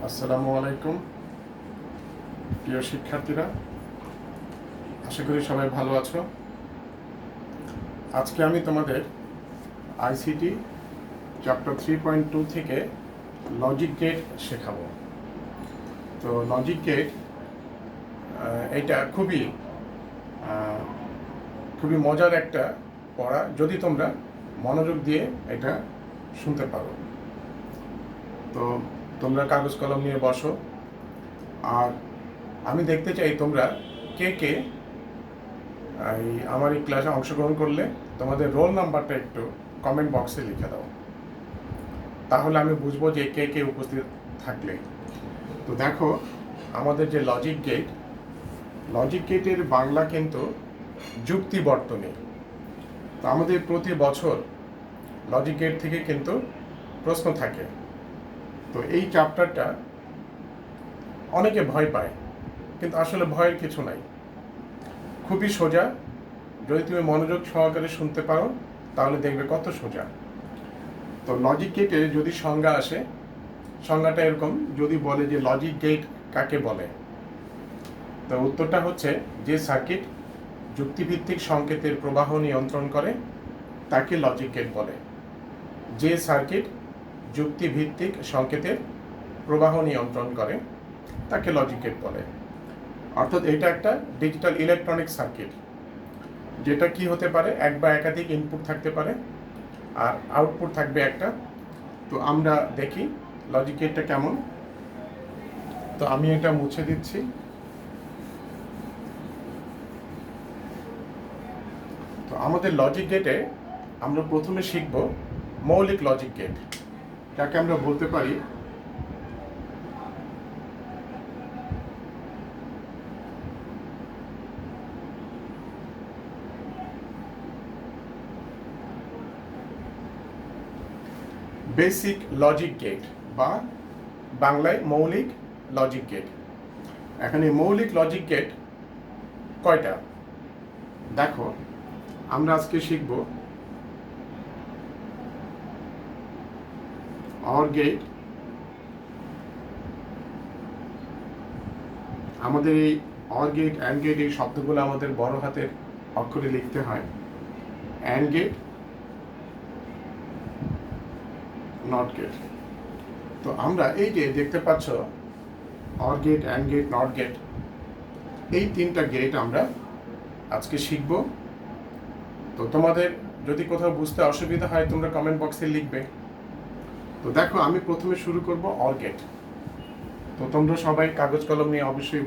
আসসালামু আলাইকুম প্রিয় শিক্ষার্থীরা, আশা করি সবাই ভালো আছো। আজকে আমি তোমাদের আইসিটি চ্যাপ্টার 3.2 থেকে লজিক গেট শেখাবো। তো লজিক গেট এটা খুবই মজার একটা পড়া, যদি তোমরা মনোযোগ দিয়ে এটা শুনতে পারো। তো তোমরা কাগজ কলম নিয়ে বসো, আর আমি দেখতে চাই তোমরা কে কে আমার এই ক্লাসে অংশগ্রহণ করলে তোমাদের রোল নাম্বারটা একটু কমেন্ট বক্সে লিখে দাও, তাহলে আমি বুঝবো যে কে কে উপস্থিত থাকলে। তো দেখো, আমাদের যে লজিক গেটের বাংলা কিন্তু যুক্তি বর্তনী। তো আমাদের প্রতি বছর লজিক গেট থেকে কিন্তু প্রশ্ন থাকে। তো এই চ্যাপ্টারটা অনেকে ভয় পায়, কিন্তু আসলে ভয়ের কিছু নাই, খুবই সোজা। যদি তুমি মনোযোগ সহকারে শুনতে পারো তাহলে দেখবে কত সোজা। তো লজিক গেটের যদি সংজ্ঞা আসে, সংজ্ঞাটা এরকম, যদি বলে যে লজিক গেট কাকে বলে, তো উত্তরটা হচ্ছে যে সার্কিট যুক্তিভিত্তিক সংকেতের প্রবাহ নিয়ন্ত্রণ করে তাকে লজিক গেট বলে। যে সার্কিট যুক্তিভিত্তিক সংকেতের প্রবাহ নিয়ন্ত্রণ করে তাকে লজিক গেট বলে। অর্থাৎ এটা একটা ডিজিটাল ইলেকট্রনিক সার্কিট, যেটা কি হতে পারে, এক বা একাধিক ইনপুট থাকতে পারে আর আউটপুট থাকবে একটা। তো আমরা দেখি লজিক গেটটা কেমন। তো আমি এটা মুছে দিচ্ছি। তো আমাদের লজিক গেটে আমরা প্রথমে শিখব মৌলিক লজিক গেট, যাকে আমরা বলতে পারি বেসিক লজিক গেট বা বাংলায় মৌলিক লজিক গেট। এখানে মৌলিক লজিক গেট কয়টা দেখো, আমরা আজকে শিখব অর গেট। আমাদের এই অর গেট, অ্যান্ড গেট, এই শব্দগুলো আমাদের বড় হাতের অক্ষরে লিখতে হয়। And gate, not gate. তো আমরা এই যে দেখতে পাচ্ছ or gate, and gate, not gate, এই তিনটা গেট আমরা আজকে শিখব। তো তোমাদের যদি কোথাও বুঝতে অসুবিধা হয় তোমরা কমেন্ট বক্সে লিখবে। তো দেখো, আমি প্রথমে শুরু করব অর গেট। তো তোমরা সবাই কাগজ কলম নিয়ে অবশ্যই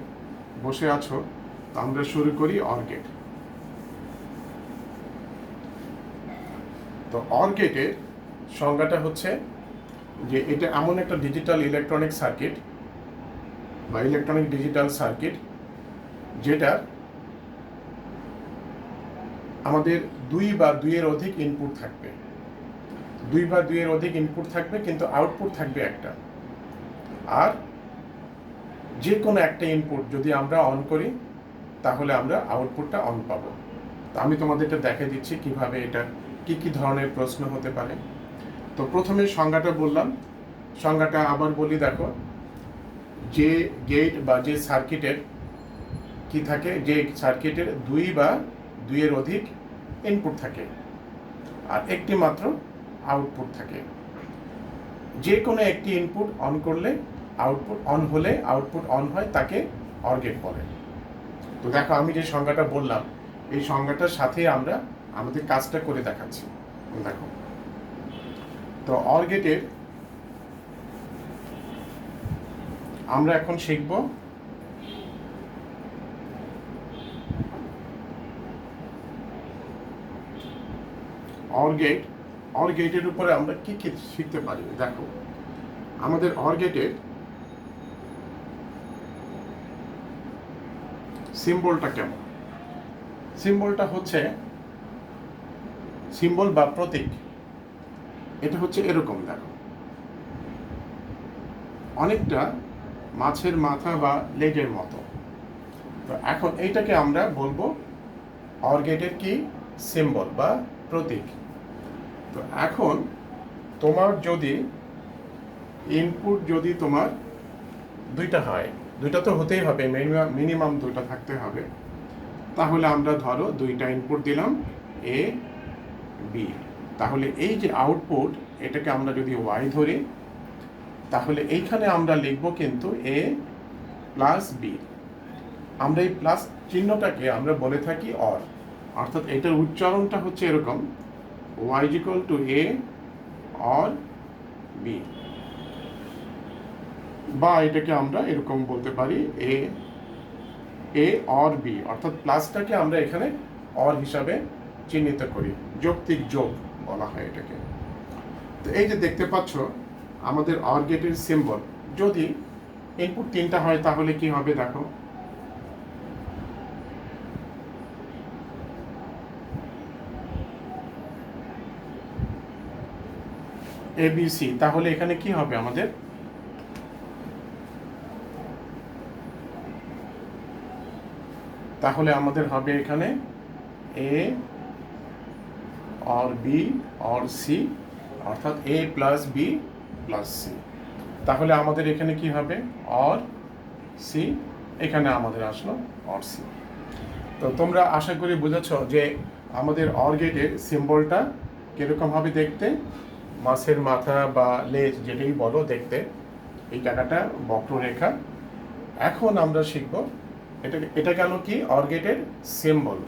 বসে আছো। তো আমরা শুরু করি অর গেট। তো অর গেটের সংজ্ঞাটা হচ্ছে যে এটা এমন একটা ডিজিটাল ইলেকট্রনিক সার্কিট বা ইলেকট্রনিক ডিজিটাল সার্কিট, যেটা আমাদের দুই বা দুইয়ের অধিক ইনপুট থাকবে। দুই বা দুইয়ের অধিক ইনপুট থাকবে, কিন্তু আউটপুট থাকবে একটা। আর যে কোনো একটা ইনপুট যদি আমরা অন করি তাহলে আমরা আউটপুটটা অন পাবো। তো আমি তোমাদেরকে দেখে দিচ্ছি কিভাবে এটা কি কি ধরনের প্রশ্ন হতে পারে। তো প্রথমে সংজ্ঞাটা বললাম, সংজ্ঞাটা আবার বলি। দেখো, যে গেট বা যে সার্কিটের কি থাকে, যে সার্কিটের দুই বা দুইয়ের অধিক ইনপুট থাকে আর একটি মাত্র আউটপুট থাকে। যে কোনো একটি ইনপুট অন করলে আউটপুট অন হলে আউটপুট অন হয়, তাকে অর গেট বলে। তো দেখো, আমি যে সংজ্ঞাটা বললাম এই সংজ্ঞাটার সাথে আমরা আমাদের কাজটা করে দেখাচ্ছি। দেখো, তো অর গেটের আমরা এখন শিখব অর গেট। অর গেটের উপরে আমরা কি কি শিখতে পারি। দেখো, আমাদের অর গেটের সিম্বলটা কেমন। সিম্বলটা হচ্ছে, সিম্বল বা প্রতীক, এটা হচ্ছে এরকম। দেখো, অনেকটা মাছের মাথা বা লেজের মতো। তো এখন এইটাকে আমরা বলবো অর গেটের কি সিম্বল বা প্রতীক। তো এখন তোমার যদি ইনপুট যদি তোমার দুইটা হয়, দুইটা তো হতেই হবে, মিনিমাম দুইটা থাকতে হবে। তাহলে আমরা ধরো দুইটা ইনপুট দিলাম এ বি, তাহলে এই যে আউটপুট এটাকে আমরা যদি ওয়াই ধরি, তাহলে এইখানে আমরা লিখব কিন্তু এ প্লাস বি। আমরা এই প্লাস চিহ্নটাকে আমরা বলে থাকি অর, অর্থাৎ এটার উচ্চারণটা হচ্ছে এরকম, y equal to A or B, বা এটাকে আমরা এরকম বলতে পারি এ অর বি, অর্থাৎ প্লাসটাকে আমরা এখানে অর হিসাবে চিহ্নিত করি, যৌক্তিক যোগ বলা হয় এটাকে। তো এই যে দেখতে পাচ্ছ আমাদের অর গেটের সিম্বল, যদি ইনপুট তিনটা হয় তাহলে কি হবে দেখো, ABC, তাহলে এখানে কি হবে আমাদের, তাহলে আমাদের হবে এখানে এ অর বি অর সি, অর্থাৎ এ প্লাস বি প্লাস সি। তাহলে আমাদের এখানে কি হবে অর সি, এখানে আমাদের আসলো অর সি। তো তোমরা আশা করি বুঝেছ যে আমাদের অর গেটের সিম্বলটা কিরকম হবে দেখতে, মাছের মাথা বা লেজ যেটাই বলো দেখতে, এই জায়গাটা বক্ররেখা। এখন আমরা শিখব এটা গেল কি অর গেটের সিম্বল।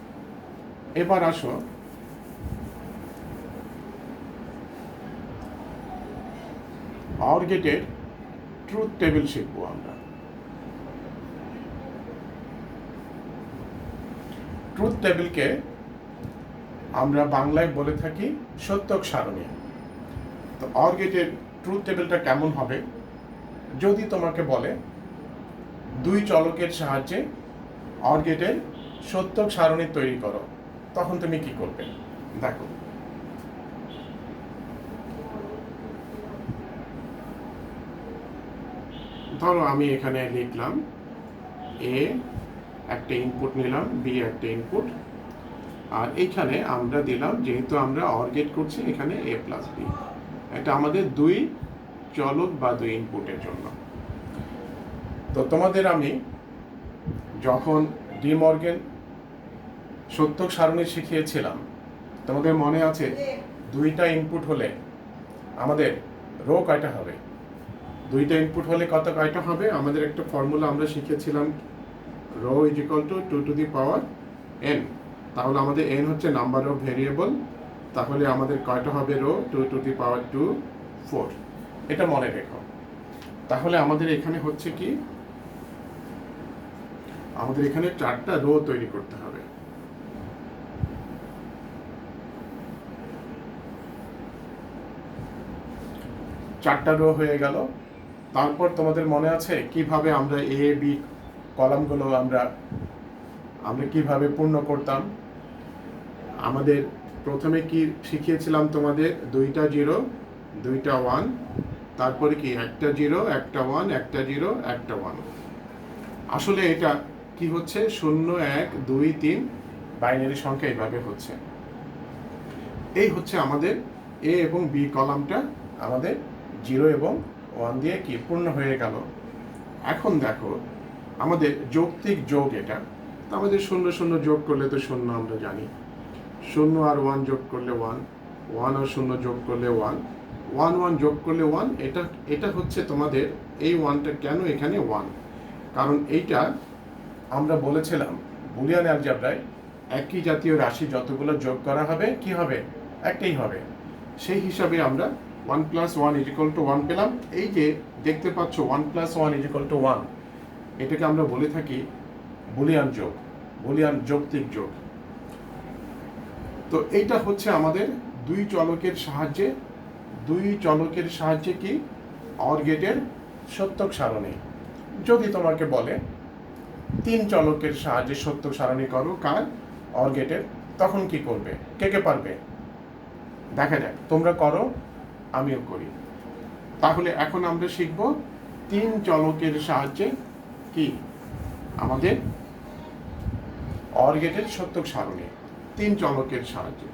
এবার আসো অর গেটের ট্রুথ টেবিল শিখবো আমরা। ট্রুথ টেবিলকে আমরা বাংলায় বলে থাকি সত্যক সারণী। তো অর গেটের ট্রুথ টেবিলটা কেমন হবে, যদি তোমাকে বলে দুই চলকের সাহায্যে অর গেটের সত্যক সারণী তৈরি করো, তখন তুমি কি করবে দেখো। ধরো আমি এখানে লিখলাম এ একটা ইনপুট নিলাম, বি একটা ইনপুট, আর এইখানে আমরা দিলাম, যেহেতু আমরা অর গেট করছি এখানে এ প্লাস বি, এটা আমাদের দুই চলক বা দুই ইনপুটের জন্য। তো তোমাদের আমি যখন ডি মর্গেন সত্যক সারণী শিখিয়েছিলাম, তোমাদের মনে আছে দুইটা ইনপুট হলে আমাদের রো কয়টা হবে, দুইটা ইনপুট হলে কয়টা হবে, আমাদের একটা ফর্মুলা আমরা শিখেছিলাম, row is equal to 2 to the power n। তাহলে আমাদের n হচ্ছে নাম্বার অফ ভেরিয়েবল, তাহলে আমাদের কয়টা হবে রো, 2 টু দি পাওয়ার 2 4, এটা মনে রেখো। তাহলে আমাদের এখানে হচ্ছে কি, আমাদের এখানে 4টা রো তৈরি করতে হবে। চারটা রো হয়ে গেল। তারপর তোমাদের মনে আছে কিভাবে আমরা এ বি কলামগুলো আমরা কিভাবে পূর্ণ করতাম। আমাদের প্রথমে কি শিখিয়েছিলাম তোমাদের, দুইটা জিরো দুইটা ওয়ান, তারপরে কি একটা জিরো একটা ওয়ান একটা জিরো একটা ওয়ান। আসলে এটা কি হচ্ছে, 0 1 2 3 বাইনারি সংখ্যা এইভাবে হচ্ছে। এই হচ্ছে আমাদের এ এবং বি কলামটা আমাদের 0 এবং 1 দিয়ে কি পূর্ণ হয়ে গেল। এখন দেখো আমাদের যৌক্তিক যোগ, এটা তো আমাদের 0 0 যোগ করলে তো 0 আমরা জানি, 0 আর 1 যোগ করলে 1, 1 আর 0 যোগ করলে 1, 1 1 যোগ করলে 1। এটা হচ্ছে তোমাদের এই 1টা কেন এখানে 1, কারণ এইটা আমরা বলেছিলাম বুলিয়ান অ্যালজেব্রায় একই জাতীয় রাশি যতগুলো যোগ করা হবে কি হবে, একটাই হবে। সেই হিসাবে আমরা 1 + 1 = 1 পেলাম। এই যে দেখতে পাচ্ছ 1 + 1 = 1, এটাকে আমরা বলে থাকি বুলিয়ান যোগ, বুলিয়ান যৌক্তিক যোগ। তো এইটা হচ্ছে আমাদের দুই চলকের সাহায্যে কি অর গেটের সত্যক সারণী। যদি তোমাকে বলে তিন চলকের সাহায্যে সত্যক সারণী করো কার, অর গেটের, তখন কি করবে, কে পারবে দেখা যাক, তোমরা করো আমিও করি। তাহলে এখন আমরা শিখব তিন চলকের সাহায্যে কি আমাদের অর গেটের সত্যক সারণী, তিন চলকের সাহায্যে,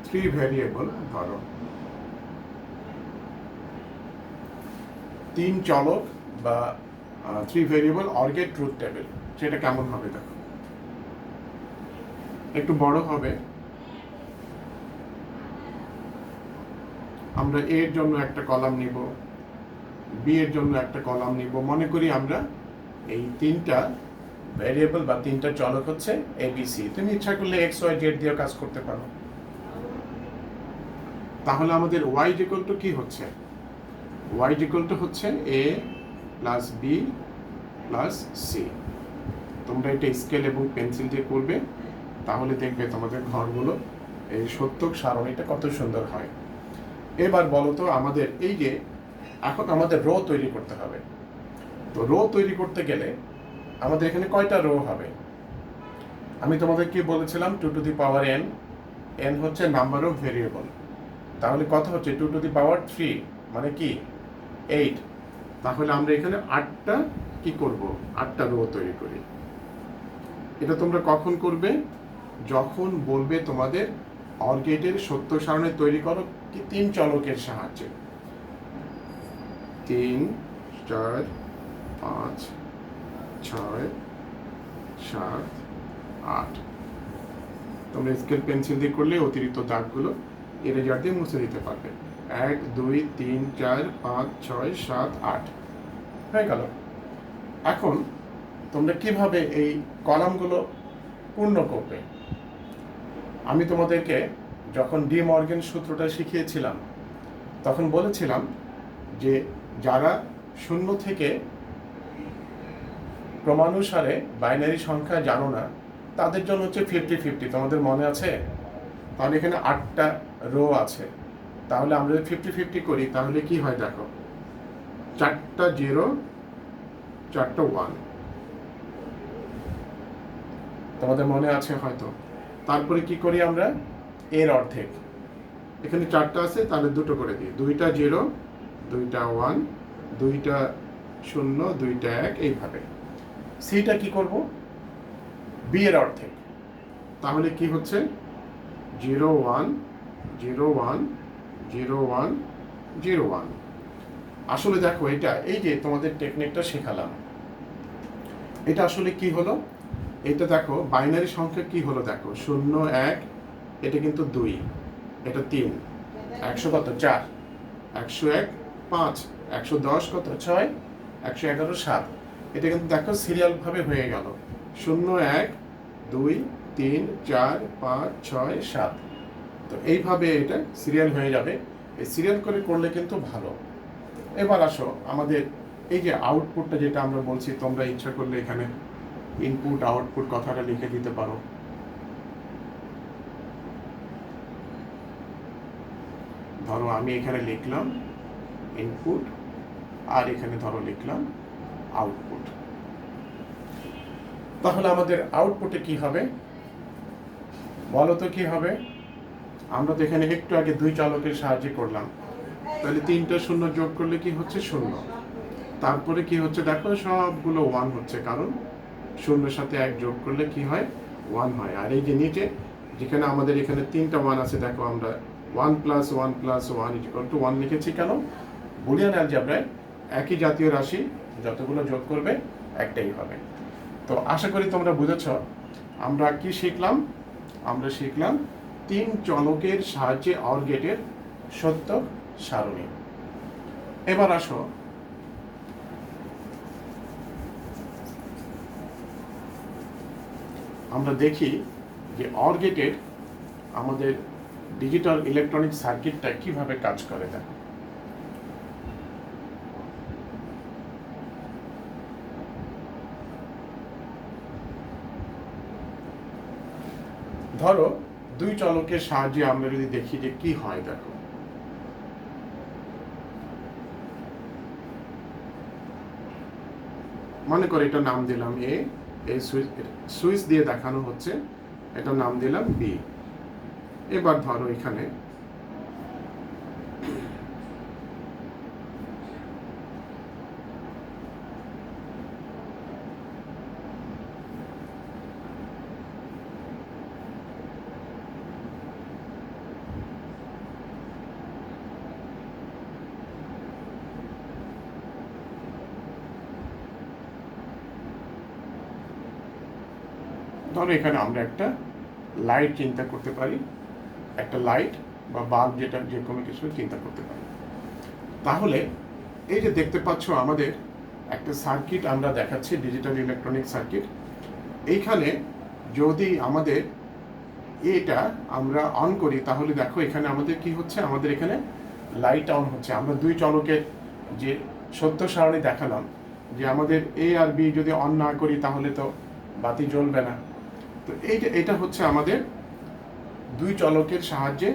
3 ভেরিয়েবল ধরো। তিন চলক বা three variable or gate truth table, সেটা কেমন হবে দেখো। একটু বড় হবে। আমরা এ এর জন্য একটা কলাম নিব, বি এর জন্য একটা কলাম নিব। মনে করি আমরা এই তিনটা ভেরিয়েবল বা তিনটা চলক হচ্ছে এবিসি। তুমি ইচ্ছা করলে এক্স ওয়াই জেড দিয়ে কাজ করতে পারো। তাহলে আমাদের ওয়াই ইকুয়াল টু কি হচ্ছে? ওয়াই ইকুয়াল টু হচ্ছে এ প্লাস বি প্লাস সি। তোমরা এটা স্কেল এবং পেন্সিল দিয়ে করবে, তাহলে দেখবে তোমাদের ঘরগুলো এই সত্যক সারণীটা কত সুন্দর হয়। এবার বলো তো, আমাদের এই যে এখন আমাদের রো তৈরি করতে হবে। তো রো তৈরি করতে গেলে আমাদের এখানে কয়টা রো হবে? আমি তোমাদের কি বলেছিলাম? 2 to the power n। n হচ্ছে নাম্বার অফ ভেরিয়েবল। তাহলে কত হচ্ছে? 2 টু দি পাওয়ার 3 মানে কি 8। তাহলে আমরা এখানে 8টা কি করব? 8টা রো তৈরি করি। এটা তোমরা কখন করবে? যখন বলবে তোমাদের অর গেটের সত্য সারণী তৈরি করো কি তিন চলকের সাহায্যে। 3 4 5 6 7 8। তোমরা স্কেল পেন্সিল দিয়ে করলে অতিরিক্ত দাগগুলো ইরেজার দিয়ে মুছে দিতে পারবে। 1 2 3 4 5 6 7 8 হয়ে গেল। এখন তোমরা কিভাবে এই কলামগুলো পূর্ণ করবে? আমি তোমাদেরকে যখন ডি মর্গেন সূত্রটা শিখিয়েছিলাম তখন বলেছিলাম যে যারা 0 থেকে ক্রমানুসারে বাইনারি সংখ্যা জানো না তাদের জন্য হচ্ছে 50-50। তোমাদের মনে আছে? তাহলে এখানে 8টা রো আছে। তাহলে আমরা যদি 50-50 করি তাহলে কি হয় দেখো, 4টা 0 4টা 1। তোমাদের মনে আছে হয়তো। তারপরে কি করি আমরা? এর অর্ধেক। এখানে 4টা আছে, তাহলে দুটো করে দিই। 2টা 0 2টা 1 2টা 0 2টা 1, এইভাবে। সিটা কি করব? বি এর অর্ধেক। তাহলে কি হচ্ছে? 0 1 0 1 0 1 0 1। আসলে দেখো, এটা এই যে তোমাদের টেকনিকটা শেখালাম, এটা আসলে কি হলো? এটা দেখো বাইনারি সংখ্যা কি হলো দেখো, 0 1, এটা কিন্তু 2, এটা 3, 100 কত 4, 101 5, 110 কত 6, 111 7। এটা কিন্তু দেখো সিরিয়াল ভাবে হয়ে গেল, 0 1 2 3 4 5 6 7। তো এইভাবে এটা সিরিয়াল হয়ে যাবে। এই সিরিয়াল করে করলে কিন্তু ভালো। এবার আসো আমাদের এই যে আউটপুটটা যেটা আমরা বলছি, তোমরা ইচ্ছা করলে এখানে ইনপুট আউটপুট কথাটা লিখে দিতে পারো। ধরো আমি এখানে লিখলাম ইনপুট আর এখানে ধরো লিখলাম আউটপুট। তাহলে আমাদের আউটপুটে কি হবে বলো তো? কি হবে? আমরা তো এখানে একটু আগে দুই চলকের সাহায্যে করলাম, তাহলে 3টা 0 যোগ করলে কি হচ্ছে? 0। তারপরে কি হচ্ছে দেখো, সবগুলো 1 হচ্ছে, কারণ 0-র সাথে 1 যোগ করলে কি হয়? 1 হয়। আর এই যে নিচে যেখানে আমাদের এখানে 3টা 1 আছে, দেখো আমরা 1 + 1 + 1 = 1 লিখেছি। কেন? বুলিয়ান অ্যালজেব্রায় একই জাতীয় রাশি যতগুলো যোগ করবে একটাই হবে। তো আশা করি তোমরা বুঝেছ। আমরা কি শিখলাম? আমরা শিখলাম 3 চলকের সাহায্যে অর গেটের সত্য সারণী। এবার আসো আমরা দেখি যে অর গেটের আমাদের ডিজিটাল ইলেকট্রনিক সার্কিটটা কিভাবে কাজ করে। দেখো, ধরো দুই চলকের সাহায্যে আমরা যদি দেখি যে কি হয়। দেখো, মনে করে এটা নাম দিলাম এ, এই সুইচ দিয়ে দেখানো হচ্ছে, এটা নাম দিলাম বি। এবার ধরো এখানে ধরো এখানে আমরা একটা লাইট চিন্তা করতে পারি, একটা লাইট বা বাল্ব, যেটা যে কোনো কিছু চিন্তা করতে পারি। তাহলে এই যে দেখতে পাচ্ছ আমাদের একটা সার্কিট আমরা দেখাচ্ছি, ডিজিটাল ইলেকট্রনিক সার্কিট। এইখানে যদি আমাদের এটা আমরা অন করি, তাহলে দেখো এখানে আমাদের কি হচ্ছে, আমাদের এখানে লাইট অন হচ্ছে। আমরা দুই চলকের যে সত্য সারণী দেখালাম, যে আমাদের এ আর বি যদি অন না করি তাহলে তো বাতি জ্বলবে না। তো এটা হচ্ছে আমাদের দুই চলকের সাহায্যে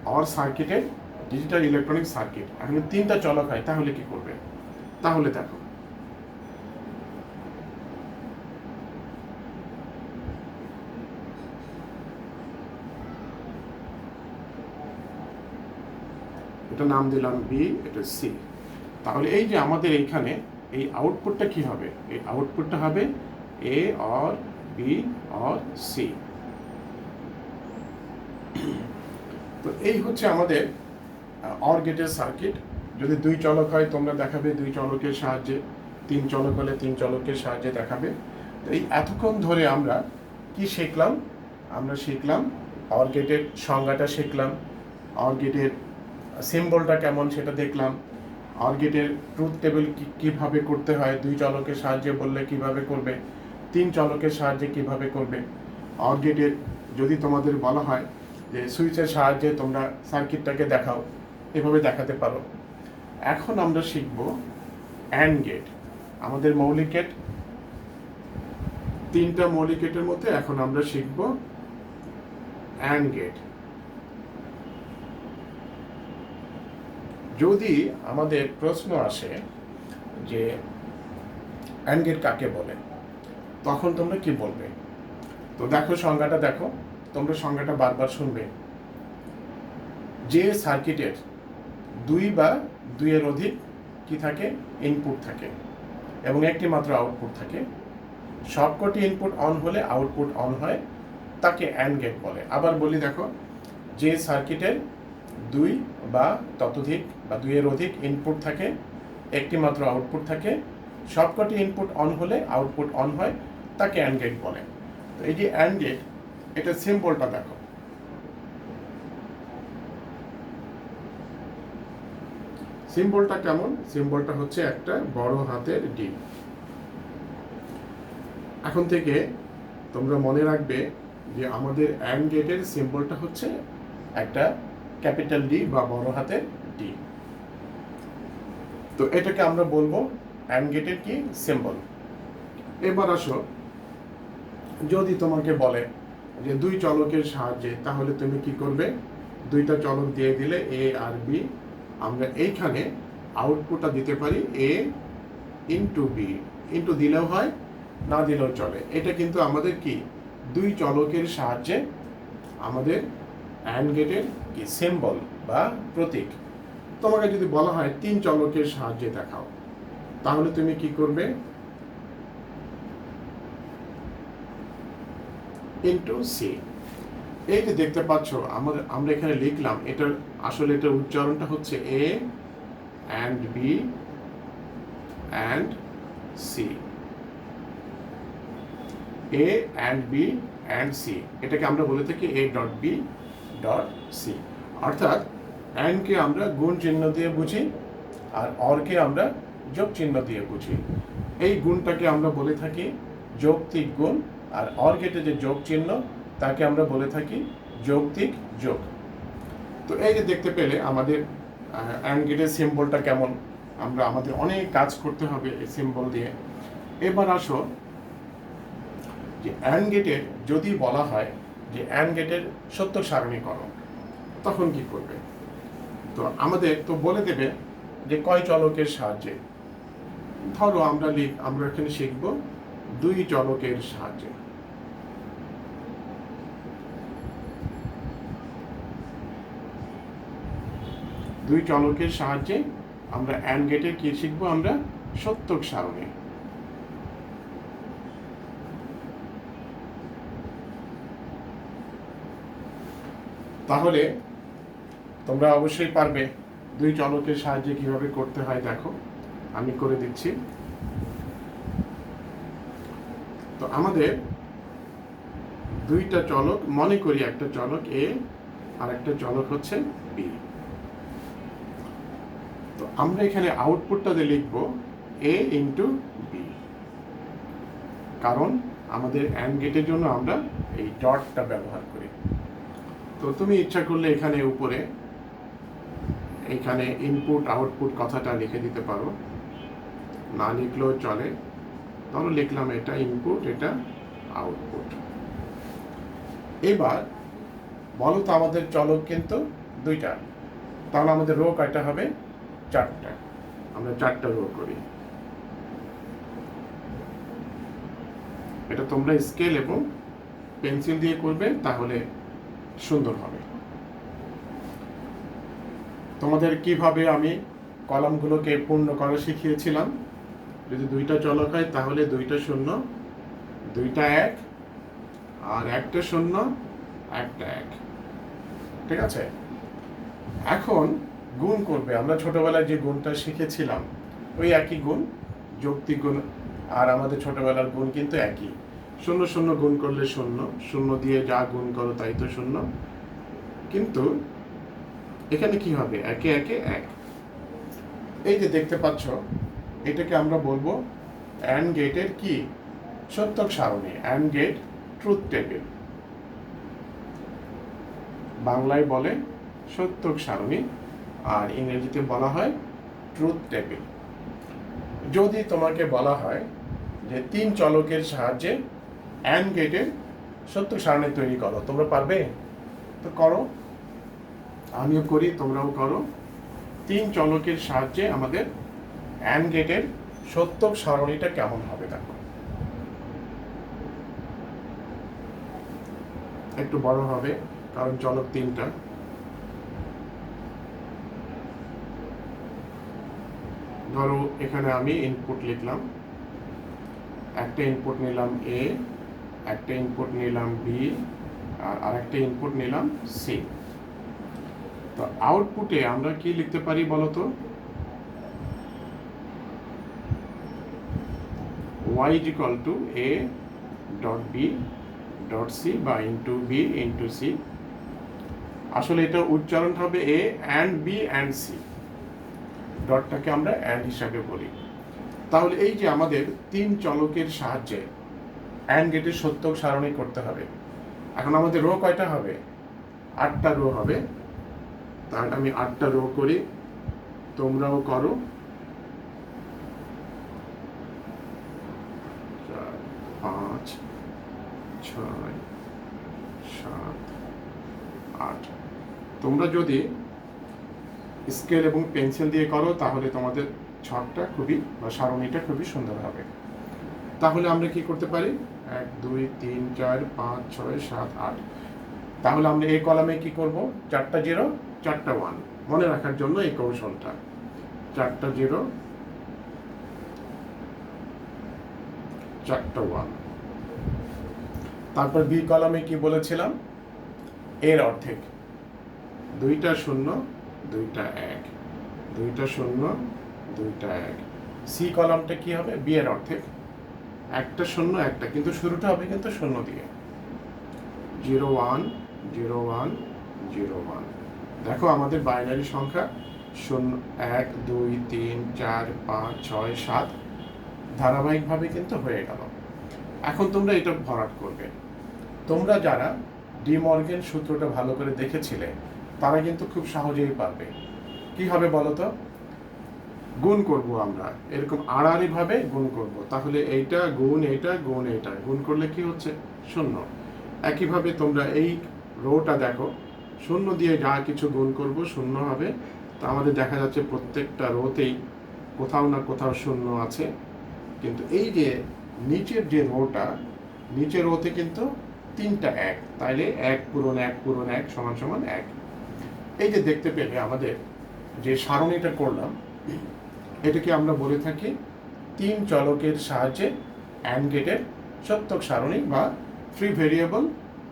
আমার সার্কিটের ডিজিটাল ইলেকট্রনিক সার্কিট। এখন তিনটা চলক হয়, তাহলে কি করবে? তাহলে দেখো এটা নাম দিলাম বি, এটা সি। তাহলে এই যে আমাদের এইখানে এই আউটপুটটা কি হবে? এই আউটপুটটা হবে এ অর বি অর সি। তো এই হচ্ছে আমাদের অর গেটের সার্কিট। যদি দুই চলক হয় তোমরা দেখাবে দুই চলকের সাহায্যে, তিন চলক হলে তিন চলকের সাহায্যে দেখাবে। তো এই এতক্ষণ ধরে আমরা কি শিখলাম? আমরা শিখলাম অর গেটের সংজ্ঞাটা শিখলাম, অর গেটের সিম্বলটা কেমন সেটা দেখলাম, অর গেটের ট্রুথ টেবিল কীভাবে করতে হয়, দুই চলকের সাহায্যে বললে কিভাবে করবে, তিন চলকের সাহায্যে কিভাবে করবে। অর গেটের যদি তোমাদের বলা হয় যে সুইচের সাহায্যে তোমরা সার্কিটটাকে দেখাও, এভাবে দেখাতে পারো। এখন আমরা শিখব অ্যান্ড গেট। আমাদের মৌলিক গেট তিনটা মৌলিক গেটের মধ্যে এখন আমরা শিখব অ্যান্ড গেট। যদি আমাদের প্রশ্ন আসে যে অ্যান্ড গেট কাকে বলে, তখন তোমরা কি বলবে? তো দেখো সংজ্ঞাটা দেখো, তোমরা সংজ্ঞাটা বারবার শুনবে। যে সার্কিটের দুই বা দুইয়ের অধিক কি থাকে, ইনপুট থাকে এবং একটি মাত্র আউটপুট থাকে, সবকটি ইনপুট অন হলে আউটপুট অন হয়, তাকে অ্যান্ড গেট বলে। আবার বলি দেখো, যে সার্কিটের দুই বা ততোধিক বা দুইয়ের অধিক ইনপুট থাকে, একটি মাত্র আউটপুট থাকে, সবকটি ইনপুট অন হলে আউটপুট অন হয়, তাকে অ্যান্ড গেট বলে। তো এই যে অ্যান্ড গেট, এটা সিম্বলটা দেখো। সিম্বলটা কেমন? সিম্বলটা হচ্ছে একটা বড় হাতের ডি। এখন থেকে তোমরা মনে রাখবে যে আমাদের অ্যান্ড গেটের সিম্বলটা হচ্ছে একটা ক্যাপিটাল ডি বা বড় হাতের ডি। তো এটাকে আমরা বলবো অ্যান্ড গেটের কি সিম্বল। এবার আসো, যদি তোমাকে বলে যে দুই চলকের সাহায্যে, তাহলে তুমি কি করবে? দুইটা চলক দিয়ে দিলে এ আর বি, আমরা এইখানে আউটপুটটা দিতে পারি এ ইন্টু বি। ইন্টু দিলেও হয়, না দিলেও চলে। এটা কিন্তু আমাদের কি দুই চলকের সাহায্যে আমাদের অ্যান্ড গেটের কি সিম্বল বা প্রতীক। তোমাকে যদি বলা হয় তিন চলকের সাহায্যে দেখাও, তাহলে তুমি কি করবে? Into C. এই যে দেখতে পাচ্ছ আমরা এখানে লিখলাম, এটার আসলে এটার উচ্চারণটা হচ্ছে A and B and C. A and B and C, এটাকে আমরা বলে থাকি A dot B dot C. অর্থাৎ অ্যান্ডকে আমরা গুণ চিহ্ন দিয়ে বুঝি, আর অরকে আমরা যোগ চিহ্ন দিয়ে বুঝি। এই গুণটাকে আমরা বলে থাকি যৌক্তিক গুণ, আর অর গেটে যে যোগ চিহ্ন তাকে আমরা বলে থাকি যৌক্তিক যোগ। তো এই যে দেখতে পেলে আমাদের অ্যান্ড গেটের সিম্বলটা কেমন, আমরা আমাদের অনেক কাজ করতে হবে এই সিম্বল দিয়ে। এবার আসো যে অ্যান্ড গেটের যদি বলা হয় যে অ্যান্ড গেটের সত্য সারণীকরণ, তখন কি করবে? তো আমাদের তো বলে দেবে যে কয় চলকের সাহায্যে। ধরো আমরা এখানে শিখব দুই চলকের সাহায্যে। দুই চলকের সাহায্যে আমরা অ্যান্ড গেটের কি শিখবো? আমরা সত্যক সারণী। তাহলে তোমরা অবশ্যই পারবে দুই চলকের সাহায্যে কিভাবে করতে হয়। দেখো আমি করে দিচ্ছি। তো আমাদের দুইটা চলক, মনে করি একটা চলক এ আর একটা চলক হচ্ছে বি। তো আমরা এখানে আউটপুটটাতে লিখব এ ইন্টু বি, কারণ আমাদের অ্যান্ড গেটের জন্য আমরা এই ডটটা ব্যবহার করি। তো তুমি ইচ্ছা করলে এখানে উপরে এখানে ইনপুট আউটপুট কথাটা লিখে দিতে পারো, না লিখলেও চলে। ধরো লিখলাম এটা ইনপুট, এটা আউটপুট। এবার বলো তো আমাদের চলক কিন্তু দুইটা, তাহলে আমাদের রো কয়টা হবে? চারটা। আমরা চারটা রো করি। এটা তোমরা স্কেল এবং পেন্সিল দিয়ে করবে, তাহলে সুন্দর হবে। তোমাদের কিভাবে আমি কলামগুলোকে পূর্ণ করা শিখিয়েছিলাম। যদি দুইটা চলক হয় তাহলে দুইটা শূন্য, দুইটা এক, আর একটা শূন্য, একটা এক। ঠিক আছে? এখন গুণ করবে। আমরা ছোটবেলায় যে গুণটা শিখেছিলাম ওই একই গুণ, যৌক্তিক গুণ। আর আমাদের ছোটবেলার গুণ কিন্তু একই। শূন্য শূন্য গুণ করলে শূন্য, শূন্য দিয়ে যা গুণ করো তাই তো শূন্য। কিন্তু এখানে কি হবে? একে একে এক। এই যে দেখতে পাচ্ছ, এটাকে আমরা বলবো অ্যান্ড গেটের কি? সত্যক সারণী, অ্যান্ড গেট ট্রুথ টেবিল। বাংলায় বলে সত্যক সারণী, আর ইংরেজিতে বলা হয় ট্রুথ টেবিল। যদি তোমাকে বলা হয় যে তিন চলকের সাহায্যে অ্যান্ড গেটের সত্যক সারণী তৈরি করো, তোমরা পারবে? তো করো, আমিও করি, তোমরাও করো। তিন চলকের সাহায্যে আমাদের অ্যান্ড গেটের সত্যক সারণীটা কেমন হবে দেখো। একটু বড় হবে কারণ চলক তিনটা। ধরো এখানে আমি ইনপুট লিখলাম, একটা ইনপুট নিলাম এ, একটা ইনপুট নিলাম বি, আর আরেকটা ইনপুট নিলাম সি। তো আউটপুটে আমরা কি লিখতে পারি বলো তো? y is equal to a dot b dot c বা ইন্টু বি ইন্টু সি। আসলে এটা উচ্চারণ হবে এ অ্যান্ড বি অ্যান্ড সি, ডটটাকে আমরা অ্যান্ড হিসাবে বলি। তাহলে এই যে আমাদের তিন চলকের সাহায্যে অ্যান্ড গেটের সত্যক সারণী করতে হবে। এখন আমাদের রো কয়টা হবে? 8টা রো হবে। তাহলে আমি 8টা রো করি, তোমরাও করো। 4 5 6 7 8। তোমরা যদি স্কেল এবং পেন্সিল দিয়ে করো তাহলে তোমাদের ছকটা খুবই বা সারণীটা খুবই সুন্দর হবে। তাহলে আমরা কি করতে পারি? 1 2 3 4 5 6 7 8। তাহলে আমরা এই কলামে কি করব? 4টা 0 4টা 1 মনে রাখার জন্য এই কৌশলটা। 4টা 0 4টা 1। তারপর বি কলামে কি বলেছিলাম? এর অর্ধেক, দুইটা শূন্য দুইটা এক, দুইটা শূন্য দুইটা এক। সি কলামটা কি হবে? বি এর অর্ধেক, একটা শূন্য একটা, কিন্তু শুরুটা হবে কিন্তু শূন্য দিয়ে। 0 1 0 1 0 1। দেখো আমাদের বাইনারি সংখ্যা 0 1 2 3 4 5 6 7 ধারাবাহিকভাবে কিন্তু হয়ে গেল। এখন তোমরা এটা ভরাট করবে। তোমরা যারা ডি মর্গেন সূত্রটা ভালো করে দেখেছিলে তারা কিন্তু খুব সহজেই পারবে। কি হবে বলো তো? গুণ করব আমরা, এরকম আড়াআড়ি ভাবে গুণ করব। তাহলে এইটা গুণ এইটা গুণ এইটা, গুণ করলে কি হচ্ছে? শূন্য। একইভাবে তোমরা এই রোটা দেখো, শূন্য দিয়ে যা কিছু গুণ করব শূন্য হবে। তো আমাদের দেখা যাচ্ছে প্রত্যেকটা রোতেই কোথাও না কোথাও শূন্য আছে। কিন্তু এই যে নিচের যে রোটা, নিচের রোতে কিন্তু তিনটা এক, তাইলে 1 পূরণ 1 পূরণ 1 সমান সমান 1। এই যে দেখতে পেলে আমাদের যে সারণীটা করলাম, এটাকে আমরা বলে থাকি তিন চলকের সাহায্যে অ্যান্ড গেটের সত্যক সারণী বা three variable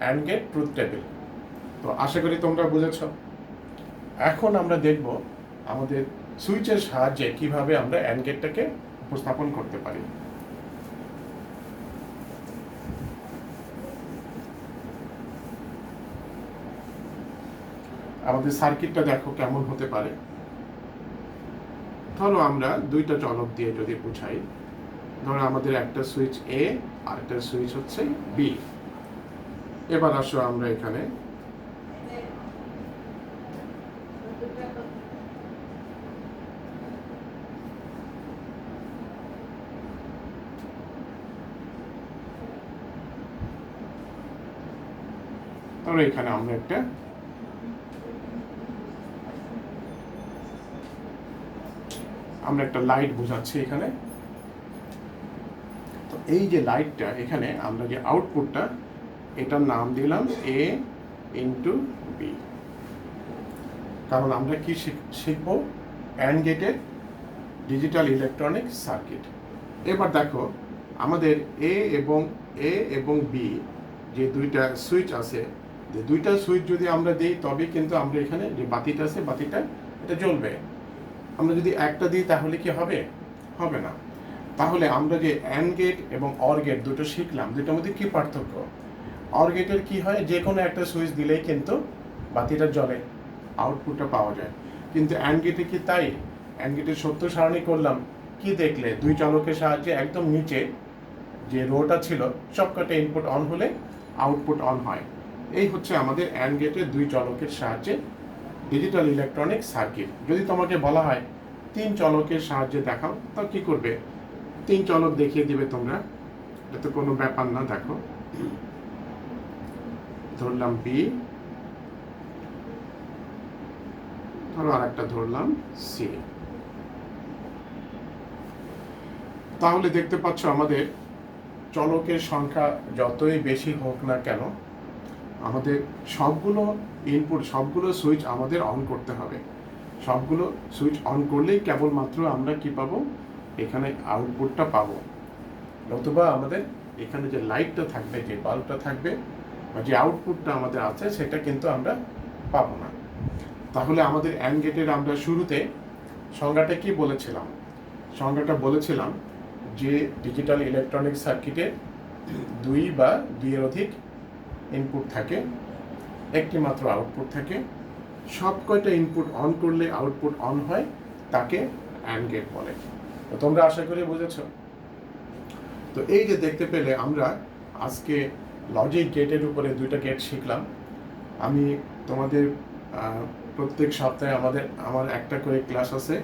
and gate truth table. তো আশা করি তোমরা বুঝেছ। এখন আমরা দেখব আমাদের সুইচের সাহায্যে কিভাবে আমরা অ্যান্ড গেটটাকে উপস্থাপন করতে পারি। আমাদের সার্কিটটা দেখো কেমন হতে পারে। ধরো আমরা দুইটা চলক দিয়ে যদি বুঝাই, ধরো আমাদের একটা সুইচ এ আর একটা সুইচ হচ্ছে বি। এবার আসো আমরা এখানে ধরো এখানে আমরা একটা লাইট বোঝাচ্ছি এখানে। তো এই যে লাইটটা এখানে আমরা যে আউটপুটটা, এটার নাম দিলাম এ ইন্টু বি, কারণ আমরা কি শিখব? অ্যান্ড গেটের ডিজিটাল ইলেকট্রনিক সার্কিট। এবার দেখো আমাদের এ এবং বি যে দুইটা সুইচ আছে, যে দুইটা সুইচ যদি আমরা দিই তবে কিন্তু আমরা এখানে যে বাতিটা আছে বাতিটা এটা জ্বলবে। আমরা যদি একটা দিই তাহলে কি হবে? হবে না। তাহলে আমরা যে অ্যান্ড গেট এবং অর গেট দুটো শিখলাম, দুটোর মধ্যে কি পার্থক্য? অর গেটের কি হয়, যে কোনো একটা সুইচ দিলেই কিন্তু বাতিটা জ্বলে, আউটপুটটা পাওয়া যায়। কিন্তু অ্যান্ড গেটে কি তাই? অ্যান্ড গেটের সত্য সারণী করলাম, কি দেখলে? দুই চলকের সাহায্যে একদম নিচে যে রোটা ছিল সবকটা ইনপুট অন হলে আউটপুট অন হয়। এই হচ্ছে আমাদের অ্যান্ড গেটের দুই চলকের সাহায্যে ডিজিটাল ইলেকট্রনিক সার্কিট। যদি তোমাকে বলা হয় তিন চলকের সাহায্যে দেখাও, তা কি করবে? তিন চলক দেখিয়ে দিবে তোমরা, এটা তো কোনো ব্যাপার না। দেখো ধরলাম বি, ধরো আর একটা ধরলাম সি। তাহলে দেখতে পাচ্ছ আমাদের চলকের সংখ্যা যতই বেশি হোক না কেন, আমাদের সবগুলো ইনপুট, সবগুলো সুইচ আমাদের অন করতে হবে। সবগুলো সুইচ অন করলেই কেবলমাত্র আমরা কি পাবো? এখানে আউটপুটটা পাবো। নতুবা আমাদের এখানে যে লাইটটা থাকবে, যে বাল্বটা থাকবে বা যে আউটপুটটা আমাদের আছে সেটা কিন্তু আমরা পাবো না। তাহলে আমাদের অ্যান্ড গেটের আমরা শুরুতে সংজ্ঞাটা কি বলেছিলাম? সংজ্ঞাটা বলেছিলাম যে ডিজিটাল ইলেকট্রনিক সার্কিটে দুই বা দুইয়ের অধিক ইনপুট থাকে, একটি মাত্র আউটপুট থাকে। সব কয়টা ইনপুট অন করলে আউটপুট অন হয়, তাকে অ্যান্ড গেট বলে। তো তোমরা আশা করি বুঝেছ। তো এই যে দেখতে পেলে আমরা আজকে লজিক গেটের উপরে দুইটা গেট শিখলাম। আমি তোমাদের প্রত্যেক সপ্তাহে আমার একটা করে ক্লাস আছে,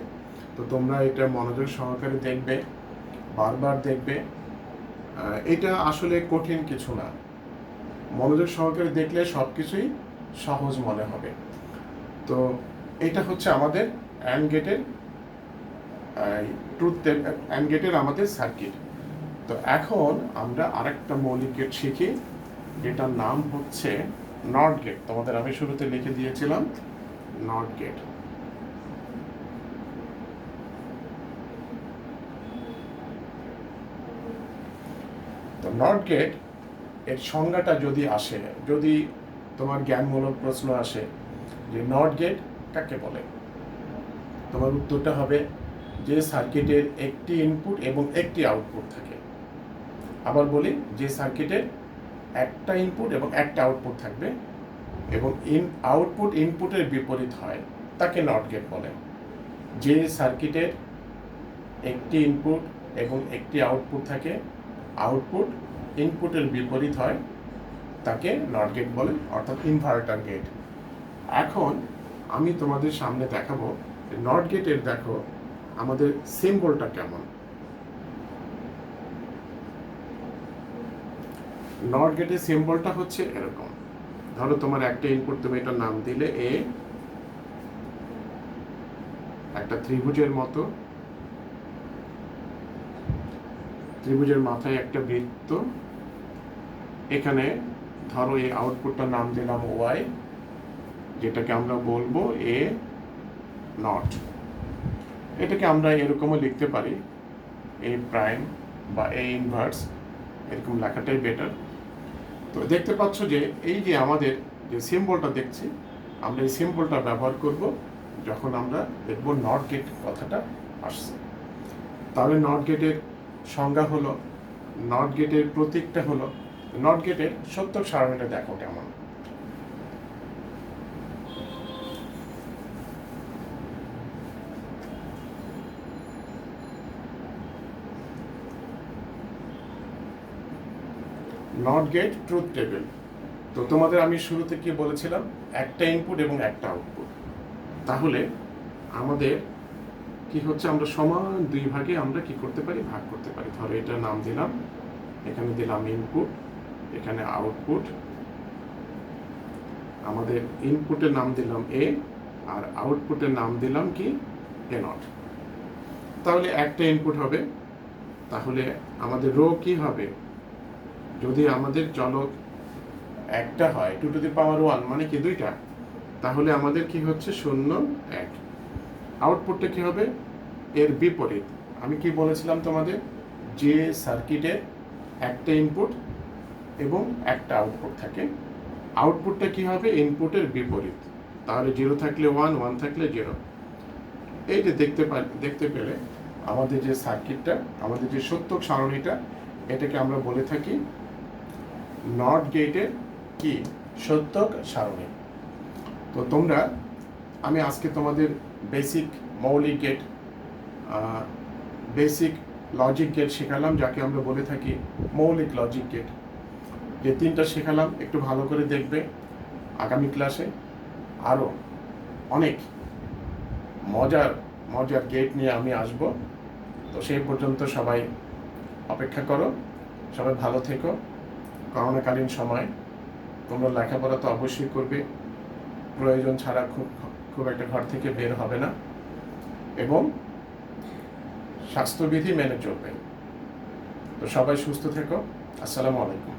তো তোমরা এটা মনোযোগ সহকারে দেখবে, বারবার দেখবে। এটা আসলে কঠিন কিছু না, মনোযোগ সহকারে দেখলে সব কিছুই সহজ মনে হবে। তো এটা হচ্ছে আমাদের অ্যান্ড গেটের অ্যান্ড গেটের আমাদের সার্কিট। তো এখন আমরা আরেকটা মৌলিক গেট শিখি, যেটার নাম হচ্ছে নট গেট। তোমাদের আমি শুরুতে লিখে দিয়েছিলাম নট গেট। তো নট গেট এর সংজ্ঞাটা যদি আসে, যদি তোমার জ্ঞানমূলক প্রশ্ন আসে যে নট গেট কাকে বলে, তোমার উত্তরটা হবে যে সার্কিটের একটি ইনপুট এবং একটি আউটপুট থাকে। আবার বলি, যে সার্কিটের একটা ইনপুট এবং একটা আউটপুট থাকবে এবং আউটপুট ইনপুটের বিপরীত হয়, তাকে নট গেট বলে। যে সার্কিটের একটি ইনপুট এবং একটি আউটপুট থাকে, আউটপুট ইনপুটের বিপরীত হয়, তাকে নট গেট বলে, অর্থাৎ ইনভার্টার গেট। এখন আমি তোমাদের সামনে দেখাবো নট গেটের, দেখো আমাদের সিম্বলটা কেমন। নট গেটের সিম্বলটা হচ্ছে এরকম। ধরো তোমার একটা ইনপুট, তুমি এটার নাম দিলে এ, একটা ত্রিভুজের মতো, ত্রিভুজের মাথায় একটা বৃত্ত। এখানে ধরো এই আউটপুটটার নাম দিলাম ওয়াই, যেটাকে আমরা বলবো এ নট। এটাকে আমরা এরকমও লিখতে পারি এ প্রাইম বা এ ইনভার্স, এরকম লেখাটাই বেটার। তো দেখতে পাচ্ছ যে এই যে আমাদের যে সিম্বলটা দেখছি, আমরা এই সিম্বলটা ব্যবহার করব যখন আমরা দেখব নট গেট কথাটা আসছে। তাহলে নট গেটের সংজ্ঞা হলো, নট গেটের প্রতীকটা হলো, নট গেটের সত্য সারণীটা দেখো কেমন। Not gate truth table. তো তোমাদের আমি শুরুতে কি বলেছিলাম, একটা ইনপুট এবং একটা আউটপুট। তাহলে আমাদের কি হচ্ছে, আমরা সমান দুই ভাগে আমরা কি করতে পারি, ভাগ করতে পারি। ধরো এটা নাম দিলাম, এখানে দিলাম ইনপুট, এখানে আউটপুট। আমাদের ইনপুটের নাম দিলাম এ আর আউটপুটের নাম দিলাম কি এ নট। তাহলে একটা ইনপুট হবে, তাহলে আমাদের রো কি হবে, যদি আমাদের চলক একটা হয় 2^1 মানে কি দুইটা, তাহলে আমাদের কি হচ্ছে 0 1। আউটপুটটা কি হবে, এর বিপরীত। আমি কি বলেছিলাম তোমাদের, যে সার্কিটে একটা ইনপুট এবং একটা আউটপুট থাকে, আউটপুটটা কি হবে ইনপুটের বিপরীত। তাহলে 0 থাকলে 1, 1 থাকলে 0। এই যে দেখতে পেলে আমাদের যে সার্কিটটা, আমাদের যে সত্যক সারণীটা, এটাকে আমরা বলে থাকি নট গেটের কি সত্যক সারণী। তো তোমরা, আমি আজকে তোমাদের বেসিক মৌলিক গেট, বেসিক লজিক গেট শেখালাম, যাকে আমরা বলে থাকি মৌলিক লজিক গেট। যে তিনটা শেখালাম একটু ভালো করে দেখবে। আগামী ক্লাসে আরও অনেক মজার মজার গেট নিয়ে আমি আসব। তো সেই পর্যন্ত সবাই অপেক্ষা করো, সবাই ভালো থেকো। করোনাকালীন সময় তোমরা লেখাপড়া তো অবশ্যই করবে, প্রয়োজন ছাড়া খুব একটা ঘর থেকে বের হবে না, এবং স্বাস্থ্যবিধি মেনে চলবে। তো সবাই সুস্থ থেকো। আসসালামু আলাইকুম।